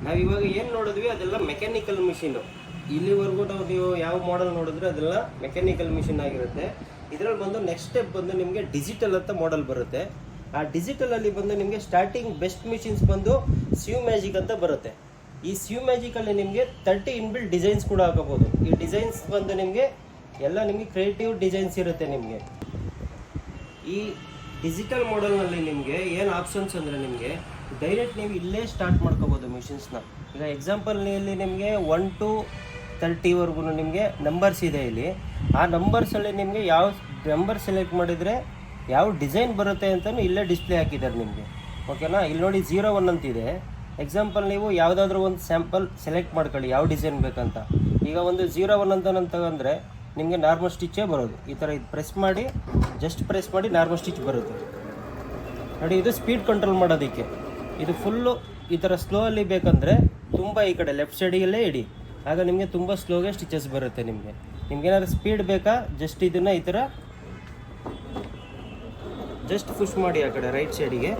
ನಾವಿವಾಗ ಏನು ನೋಡಿದ್ವಿ ಅದೆಲ್ಲ ಮೆಕ್ಯಾನಿಕಲ್ ಮಿಷಿನು. ಇಲ್ಲಿವರೆಗೂ ನೀವು ಯಾವ ಮಾಡೆಲ್ ನೋಡಿದ್ರೆ ಅದೆಲ್ಲ ಮೆಕ್ಯಾನಿಕಲ್ ಮಿಷಿನ್ ಆಗಿರುತ್ತೆ. ಇದರಲ್ಲಿ ಬಂದು ನೆಕ್ಸ್ಟ್ ಸ್ಟೆಪ್ ಬಂದು ನಿಮಗೆ ಡಿಜಿಟಲ್ ಅಂತ ಮಾಡೆಲ್ ಬರುತ್ತೆ. ಆ ಡಿಜಿಟಲಲ್ಲಿ ಬಂದು ನಿಮಗೆ ಸ್ಟಾರ್ಟಿಂಗ್ ಬೆಸ್ಟ್ ಮಿಷಿನ್ಸ್ ಬಂದು ಸ್ಯೂ ಮ್ಯಾಜಿಕ್ ಅಂತ ಬರುತ್ತೆ. ಈ ಸ್ಯೂ ಮ್ಯಾಜಿಕಲ್ಲಿ ನಿಮಗೆ 30 ಇನ್ಬಿಲ್ಟ್ ಡಿಸೈನ್ಸ್ ಕೂಡ ಹಾಕೋಬೋದು. ಈ ಡಿಸೈನ್ಸ್ ಬಂದು ನಿಮಗೆ ಎಲ್ಲ ನಿಮಗೆ ಕ್ರಿಯೇಟಿವ್ ಡಿಸೈನ್ಸ್ ಇರುತ್ತೆ. ನಿಮಗೆ ಈ ಡಿಜಿಟಲ್ ಮಾಡೆಲ್ನಲ್ಲಿ ನಿಮಗೆ ಏನು ಆಪ್ಷನ್ಸ್ ಅಂದರೆ ನಿಮಗೆ ಡೈರೆಕ್ಟ್ ನೀವು ಇಲ್ಲೇ ಸ್ಟಾರ್ಟ್ ಮಾಡ್ಕೋಬೋದು ಮಿಷಿನ್ಸ್ನ. ಈಗ ಎಕ್ಸಾಂಪಲ್ನಲ್ಲಿ ನಿಮಗೆ 1 to 30ವರೆಗೂ ನಿಮಗೆ ನಂಬರ್ಸ್ ಇದೆ. ಇಲ್ಲಿ ಆ ನಂಬರ್ಸಲ್ಲಿ ನಿಮಗೆ ಯಾವ ನಂಬರ್ ಸೆಲೆಕ್ಟ್ ಮಾಡಿದರೆ ಯಾವ ಡಿಸೈನ್ ಬರುತ್ತೆ ಅಂತಲೂ ಇಲ್ಲೇ ಡಿಸ್ಪ್ಲೇ ಹಾಕಿದ್ದಾರೆ ನಿಮಗೆ. ಓಕೆನಾ? ಇಲ್ಲಿ ನೋಡಿ 01 ಅಂತಿದೆ. ಎಕ್ಸಾಂಪಲ್ ನೀವು ಯಾವುದಾದ್ರೂ ಒಂದು ಸ್ಯಾಂಪಲ್ ಸೆಲೆಕ್ಟ್ ಮಾಡ್ಕೊಳ್ಳಿ ಯಾವ ಡಿಸೈನ್ ಬೇಕಂತ. ಈಗ ಒಂದು 01 ಅಂತ ತಗೊಂಡ್ರೆ ನಿಮಗೆ ನಾರ್ಮಲ್ ಸ್ಟಿಚ್ಚೇ ಬರೋದು. ಈ ಥರ ಇದು ಪ್ರೆಸ್ ಮಾಡಿ, ಜಸ್ಟ್ ಪ್ರೆಸ್ ಮಾಡಿ ನಾರ್ಮಲ್ ಸ್ಟಿಚ್ ಬರುತ್ತೆ ನೋಡಿ. ಇದು ಸ್ಪೀಡ್ ಕಂಟ್ರೋಲ್ ಮಾಡೋದಕ್ಕೆ. ಇದು ಫುಲ್ಲು ಈ ಥರ ಸ್ಲೋ ಅಲ್ಲಿ ಬೇಕಂದರೆ ತುಂಬ ಈ ಕಡೆ ಲೆಫ್ಟ್ ಸೈಡಿಗಲ್ಲೇ ಇಡಿ, ಆಗ ನಿಮಗೆ ತುಂಬ ಸ್ಲೋಗೆ ಸ್ಟಿಚಸ್ ಬರುತ್ತೆ. ನಿಮ್ಗೇನಾದ್ರು ಸ್ಪೀಡ್ ಬೇಕಾ, ಜಸ್ಟ್ ಇದನ್ನು ಈ ಥರ ಜಸ್ಟ್ ಪುಷ್ ಮಾಡಿ ಆ ಕಡೆ ರೈಟ್ ಸೈಡಿಗೆ,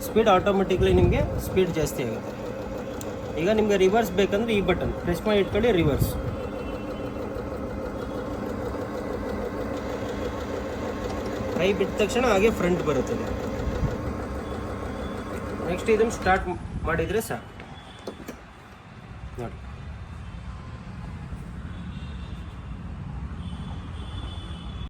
ಸ್ಪೀಡ್ ಆಟೋಮೆಟಿಕ್ಲಿ ನಿಮಗೆ ಸ್ಪೀಡ್ ಜಾಸ್ತಿ ಆಗುತ್ತೆ. ಈಗ ನಿಮಗೆ ರಿವರ್ಸ್ ಬೇಕಂದ್ರೆ ಈ ಬಟನ್ ಪ್ರೆಸ್ ಮಾಡಿ ಇಟ್ಕೊಳ್ಳಿ, ರಿವರ್ಸ್. ಕೈ ಬಿಟ್ಟ ತಕ್ಷಣ ಹಾಗೆ ಫ್ರಂಟ್ ಬರುತ್ತದೆ. ನೆಕ್ಸ್ಟ್ ಇದನ್ನು ಸ್ಟಾರ್ಟ್ ಮಾಡಿದರೆ ಸಾಕು.